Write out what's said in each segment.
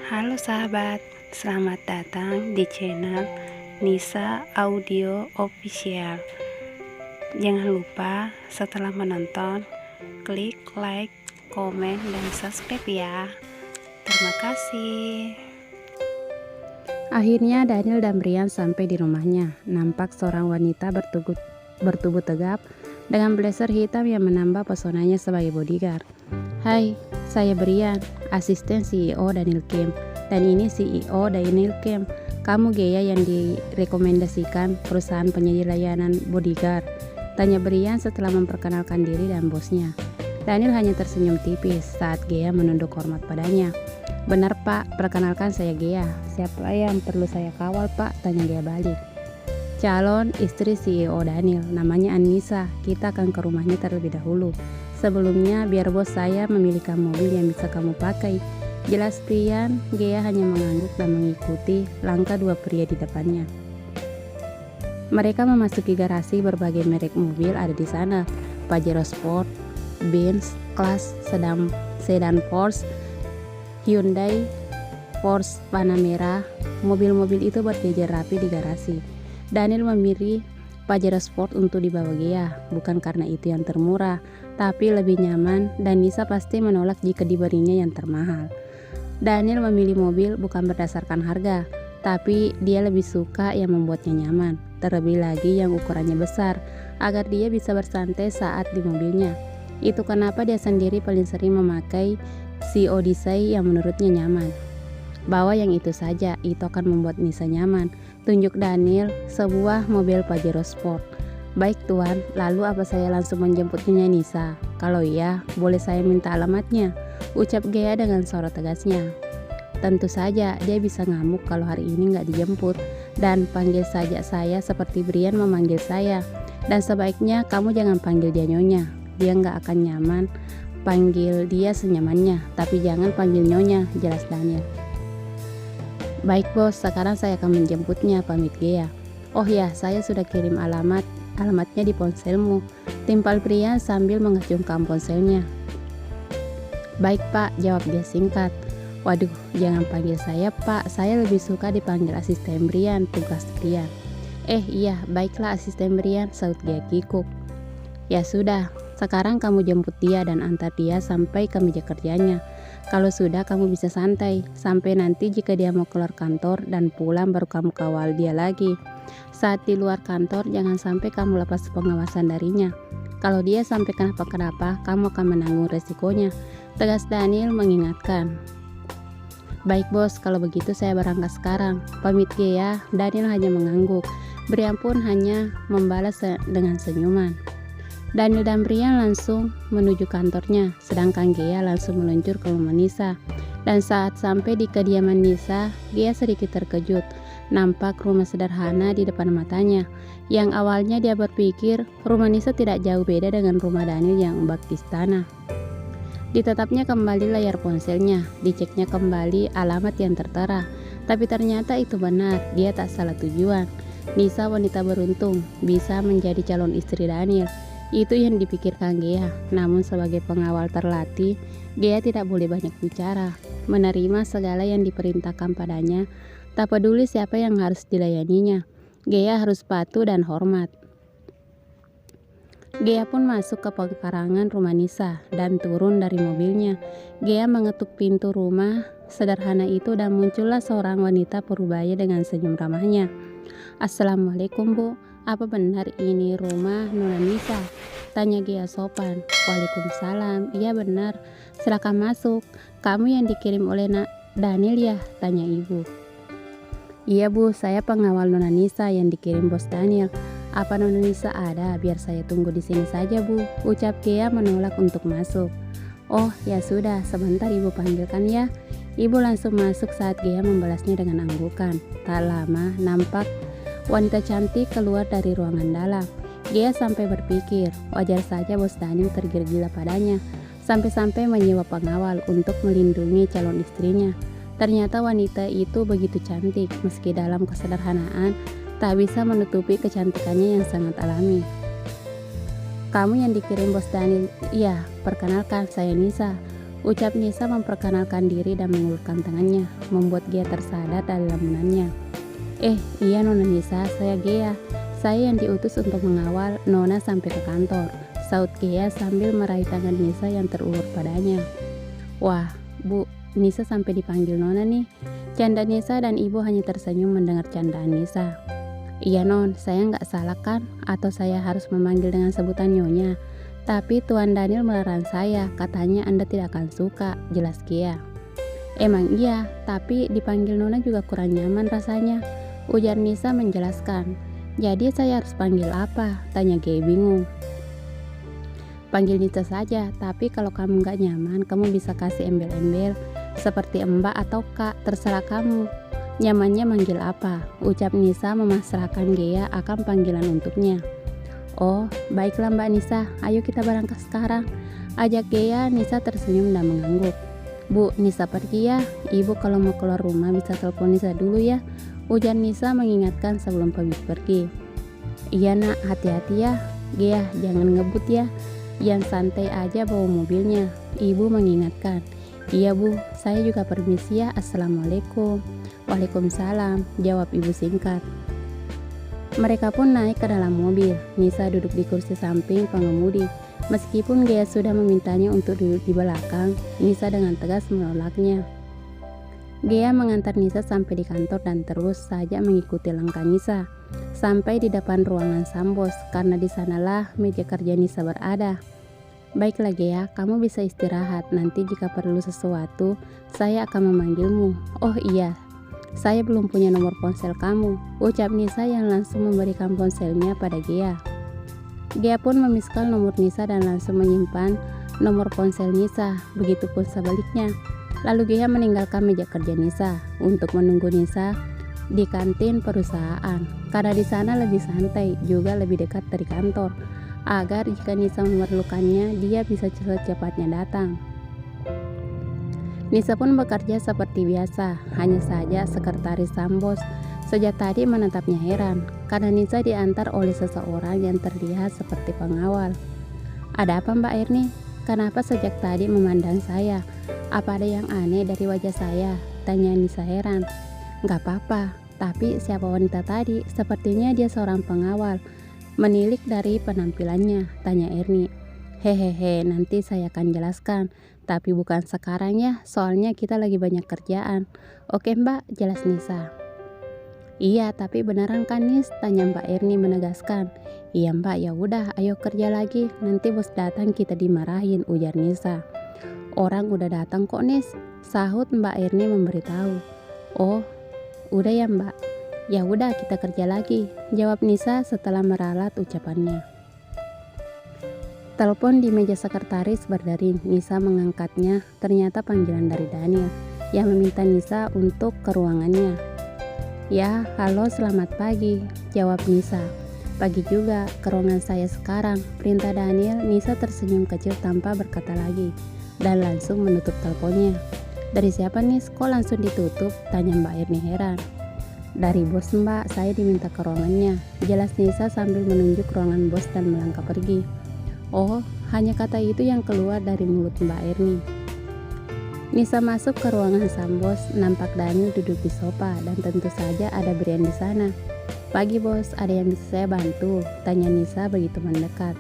Halo sahabat, selamat datang di channel Nisa Audio Official. Jangan lupa setelah menonton, klik like, komen, dan subscribe ya. Terima kasih. Akhirnya Daniel dan Brian sampai di rumahnya. Nampak seorang wanita bertubuh tegap dengan blazer hitam yang menambah pesonanya sebagai bodyguard. Hai, saya Brian, asisten CEO Daniel Kim. Dan ini CEO Daniel Kim. Kamu Gea yang direkomendasikan perusahaan penyedia layanan bodyguard? Tanya Brian setelah memperkenalkan diri dan bosnya. Daniel hanya tersenyum tipis saat Gea menunduk hormat padanya. Benar Pak, perkenalkan saya Gea. Siapa yang perlu saya kawal Pak? Tanya Gea balik. Calon istri CEO Daniel, namanya Anissa. Kita akan ke rumahnya terlebih dahulu. Sebelumnya biar bos saya memilihkan mobil yang bisa kamu pakai. Jelas Brian. Gea hanya mengangguk dan mengikuti langkah dua pria di depannya. Mereka memasuki garasi. Berbagai merek mobil ada di sana. Pajero Sport, Benz, kelas sedan Porsche, Hyundai, Porsche Panamera. Mobil-mobil itu berjejer rapi di garasi. Daniel memilih Pajero Sport untuk dibawa Gea, bukan karena itu yang termurah, tapi lebih nyaman, dan Nisa pasti menolak jika diberinya yang termahal. Daniel memilih mobil bukan berdasarkan harga, tapi dia lebih suka yang membuatnya nyaman, terlebih lagi yang ukurannya besar, agar dia bisa bersantai saat di mobilnya. Itu kenapa dia sendiri paling sering memakai si Odyssey yang menurutnya nyaman. Bawa yang itu saja, itu akan membuat Nisa nyaman. Tunjuk Daniel sebuah mobil Pajero Sport. Baik tuan, lalu apa saya langsung menjemputnya Nisa? Kalau iya, boleh saya minta alamatnya? Ucap Gea dengan suara tegasnya. Tentu saja, dia bisa ngamuk kalau hari ini nggak dijemput. Dan panggil saja saya seperti Brian memanggil saya. Dan sebaiknya kamu jangan panggil dia nyonya. Dia nggak akan nyaman. Panggil dia senyamannya, tapi jangan panggil nyonya, jelas Daniel. Baik bos, sekarang saya akan menjemputnya, pamit Gea. Oh ya, saya sudah kirim alamatnya di ponselmu, timpal Brian sambil mengacungkan ponselnya. Baik pak, jawab dia singkat. Waduh, jangan panggil saya pak, saya lebih suka dipanggil asisten Brian, tugas Brian. Iya, baiklah asisten Brian, saut Gea kikuk. Ya sudah, sekarang kamu jemput dia dan antar dia sampai ke meja kerjanya. Kalau sudah kamu bisa santai, sampai nanti jika dia mau keluar kantor dan pulang baru kamu kawal dia lagi. Saat di luar kantor jangan sampai kamu lepas pengawasan darinya. Kalau dia sampai kenapa-kenapa, kamu akan menanggung resikonya, tegas Daniel mengingatkan. Baik bos, kalau begitu saya berangkat sekarang, pamit Gea. Daniel hanya mengangguk. Brian pun hanya membalas dengan senyuman. Daniel dan Brian langsung menuju kantornya, sedangkan Gea langsung meluncur ke rumah Nisa. Dan saat sampai di kediaman Nisa, Gea sedikit terkejut. Nampak rumah sederhana di depan matanya. Yang awalnya dia berpikir rumah Nisa tidak jauh beda dengan rumah Daniel yang bak istana. Ditetapnya kembali layar ponselnya, diceknya kembali alamat yang tertera. Tapi ternyata itu benar, dia tak salah tujuan. Nisa wanita beruntung, bisa menjadi calon istri Daniel. Itu yang dipikirkan Gea, namun sebagai pengawal terlatih, Gea tidak boleh banyak bicara, menerima segala yang diperintahkan padanya, tak peduli siapa yang harus dilayaninya. Gea harus patuh dan hormat. Gea pun masuk ke pekarangan rumah Nisa dan turun dari mobilnya. Gea mengetuk pintu rumah sederhana itu dan muncullah seorang wanita parubaya dengan senyum ramahnya. Assalamualaikum bu, apa benar ini rumah Nona Nisa? Tanya Gea sopan. Waalaikumsalam, iya benar, silakan masuk. Kamu yang dikirim oleh Daniel ya? Tanya ibu. Iya bu, saya pengawal Nona Nisa yang dikirim bos Daniel. Apa Nona Nisa ada? Biar saya tunggu di sini saja bu, ucap Gea menolak untuk masuk. Oh ya sudah, sebentar ibu panggilkan ya. Ibu langsung masuk saat Gea membalasnya dengan anggukan. Tak lama nampak wanita cantik keluar dari ruangan dalam. Gea sampai berpikir, wajar saja bos Daniel tergila-gila padanya, sampai-sampai menyewa pengawal untuk melindungi calon istrinya. Ternyata wanita itu begitu cantik, meski dalam kesederhanaan, tak bisa menutupi kecantikannya yang sangat alami. Kamu yang dikirim bos Daniel? Iya, perkenalkan saya Nisa. Ucap Nisa memperkenalkan diri dan mengulurkan tangannya, membuat Gea tersadar dari lamunannya. Iya Nona Nisa, saya Gea. Saya yang diutus untuk mengawal Nona sampai ke kantor, saut Gea sambil meraih tangan Nisa yang terulur padanya. Wah, Bu, Nisa sampai dipanggil Nona nih. Canda Nisa dan ibu hanya tersenyum mendengar candaan Nisa. Iya Non, saya nggak salah kan? Atau saya harus memanggil dengan sebutan Nyonya? Tapi Tuan Daniel melarang saya, katanya Anda tidak akan suka, jelas Gea. Emang iya, tapi dipanggil Nona juga kurang nyaman rasanya, ujar Nisa menjelaskan. Jadi saya harus panggil apa? Tanya Gea bingung. Panggil Nisa saja, tapi kalau kamu nggak nyaman, kamu bisa kasih embel-embel seperti Mbak atau Kak, terserah kamu. Nyamannya manggil apa? Ucap Nisa memasrahkan Gea akan panggilan untuknya. Oh, baiklah Mbak Nisa, ayo kita berangkat sekarang, ajak Gea. Nisa tersenyum dan mengangguk. Bu, Nisa pergi ya, ibu kalau mau keluar rumah bisa telepon Nisa dulu ya, ujar Nisa mengingatkan sebelum pergi. Iya nak, hati-hati ya, Gea, jangan ngebut ya, yang santai aja bawa mobilnya, ibu mengingatkan. Iya Bu, saya juga permisi ya, assalamualaikum. Waalaikumsalam, jawab ibu singkat. Mereka pun naik ke dalam mobil. Nisa duduk di kursi samping pengemudi. Meskipun Gea sudah memintanya untuk duduk di belakang, Nisa dengan tegas menolaknya. Gea mengantar Nisa sampai di kantor dan terus saja mengikuti langkah Nisa sampai di depan ruangan Sambos, karena di sanalah meja kerja Nisa berada. Baiklah Gea, kamu bisa istirahat. Nanti jika perlu sesuatu, saya akan memanggilmu. Oh iya, saya belum punya nomor ponsel kamu, ucap Nisa yang langsung memberikan ponselnya pada Gea. Gea pun memiskal nomor Nisa dan langsung menyimpan nomor ponsel Nisa, begitupun sebaliknya. Lalu Gea meninggalkan meja kerja Nisa untuk menunggu Nisa di kantin perusahaan, karena di sana lebih santai, juga lebih dekat dari kantor, agar jika Nisa memerlukannya, dia bisa secepatnya datang. Nisa pun bekerja seperti biasa, hanya saja sekretaris Sambos sejak tadi menatapnya heran, karena Nisa diantar oleh seseorang yang terlihat seperti pengawal. Ada apa Mbak Erni? Kenapa sejak tadi memandang saya? Apa ada yang aneh dari wajah saya? Tanya Nisa heran. Gak apa-apa, tapi siapa wanita tadi? Sepertinya dia seorang pengawal. Menilik dari penampilannya, tanya Erni. Hehehe, nanti saya akan jelaskan. Tapi bukan sekarang ya, soalnya kita lagi banyak kerjaan. Oke Mbak, jelas Nisa. Iya, tapi beneran kan Nis? Tanya Mbak Erni menegaskan. Iya Mbak, ya udah, ayo kerja lagi. Nanti bos datang kita dimarahin, ujar Nisa. Orang udah datang kok Nis, sahut Mbak Erni memberitahu. Oh, udah ya Mbak. Ya udah, kita kerja lagi, jawab Nisa setelah meralat ucapannya. Telepon di meja sekretaris berdering. Nisa mengangkatnya. Ternyata panggilan dari Daniel yang meminta Nisa untuk ke ruangannya. Ya, halo selamat pagi, jawab Nisa. Pagi juga, ke ruangan saya sekarang, perintah Daniel. Nisa tersenyum kecil tanpa berkata lagi dan langsung menutup teleponnya. Dari siapa nih? Kok langsung ditutup? Tanya Mbak Erni heran. Dari bos Mbak, saya diminta ke ruangannya, jelas Nisa sambil menunjuk ruangan bos dan melangkah pergi. Oh, hanya kata itu yang keluar dari mulut Mbak Erni. Nisa masuk ke ruangan Sambos, nampak Daniel duduk di sofa dan tentu saja ada Brian di sana. Pagi bos, ada yang bisa saya bantu? Tanya Nisa begitu mendekat.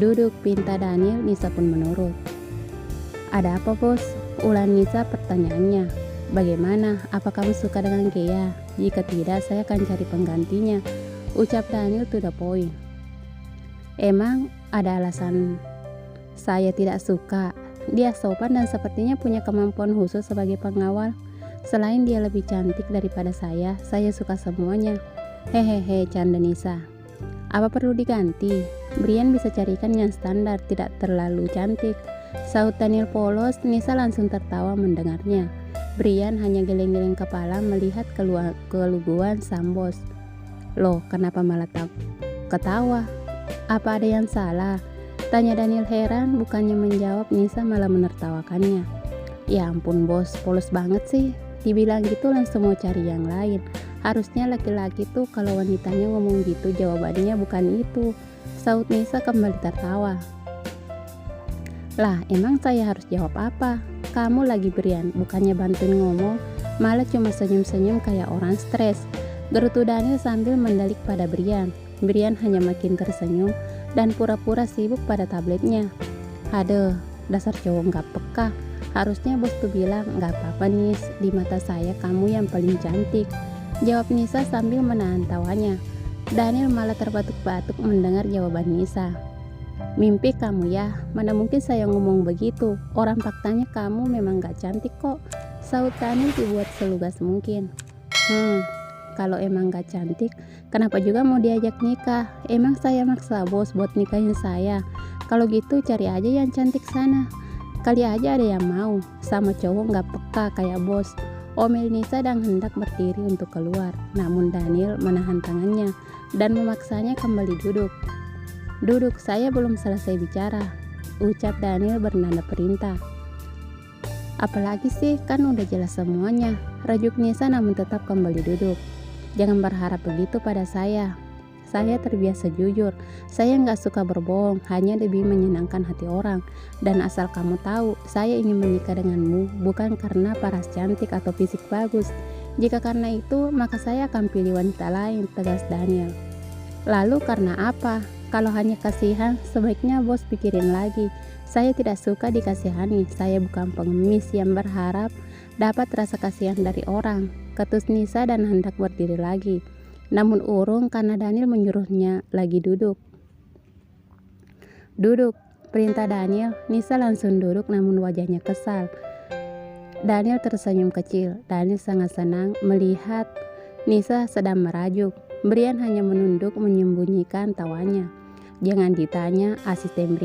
Duduk, pinta Daniel. Nisa pun menurut. Ada apa bos? Ulang Nisa pertanyaannya. Bagaimana? Apa kamu suka dengan Gea? Jika tidak, saya akan cari penggantinya, ucap Daniel to the point. Emang ada alasan saya tidak suka? Dia sopan dan sepertinya punya kemampuan khusus sebagai pengawal. Selain dia lebih cantik daripada saya suka semuanya. Hehehe, canda Nisa. Apa perlu diganti? Brian bisa carikan yang standar, tidak terlalu cantik, sahut Daniel polos. Nisa langsung tertawa mendengarnya. Brian hanya geleng-geleng kepala melihat keluguan Sambos. Loh, kenapa malah ketawa? Apa ada yang salah? Tanya Daniel heran. Bukannya menjawab, Nisa malah menertawakannya. Ya ampun bos, polos banget sih. Dibilang gitu langsung mau cari yang lain. Harusnya laki-laki tuh kalau wanitanya ngomong gitu jawabannya bukan itu, sahut Nisa kembali tertawa. Lah, emang saya harus jawab apa? Kamu lagi Brian, bukannya bantuin ngomong, malah cuma senyum-senyum kayak orang stres. Gerutu Daniel sambil mendelik pada Brian. Brian hanya makin tersenyum dan pura-pura sibuk pada tabletnya. Aduh, dasar cowok gak peka. Harusnya bos tuh bilang, gak apa-apa Nis, di mata saya kamu yang paling cantik. Jawab Nisa sambil menahan tawanya. Daniel malah terbatuk-batuk mendengar jawaban Nisa. Mimpi kamu ya, mana mungkin saya ngomong begitu. Orang faktanya kamu memang gak cantik kok, sahut Daniel dibuat selugas mungkin. Kalau emang gak cantik, kenapa juga mau diajak nikah? Emang saya maksa bos buat nikahin saya? Kalau gitu cari aja yang cantik sana. Kali aja ada yang mau, sama cowok gak peka kayak bos. Omel Nisa dan hendak berdiri untuk keluar, namun Daniel menahan tangannya dan memaksanya kembali duduk. Duduk, saya belum selesai bicara, ucap Daniel bernada perintah. Apalagi sih, kan udah jelas semuanya, rajuk Nisa namun tetap kembali duduk. Jangan berharap begitu pada saya terbiasa jujur, saya nggak suka berbohong, hanya lebih menyenangkan hati orang. Dan asal kamu tahu, saya ingin menikah denganmu bukan karena paras cantik atau fisik bagus. Jika karena itu, maka saya akan pilih wanita lain, tegas Daniel. Lalu karena apa? Kalau hanya kasihan, sebaiknya bos pikirin lagi. Saya tidak suka dikasihani, saya bukan pengemis yang berharap dapat rasa kasihan dari orang, ketus Nisa dan hendak berdiri lagi. Namun urung karena Daniel menyuruhnya lagi duduk. Duduk, perintah Daniel. Nisa langsung duduk namun wajahnya kesal. Daniel tersenyum kecil. Daniel sangat senang melihat Nisa sedang merajuk. Brian hanya menunduk menyembunyikan tawanya. Jangan ditahan asisten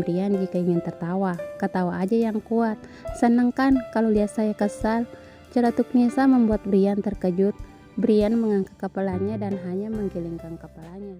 Brian jika ingin tertawa. Ketawa aja yang kuat. Seneng kan kalau lihat saya kesal? Celetuk Nisa membuat Brian terkejut. Brian mengangkat kepalanya dan hanya menggelengkan kepalanya.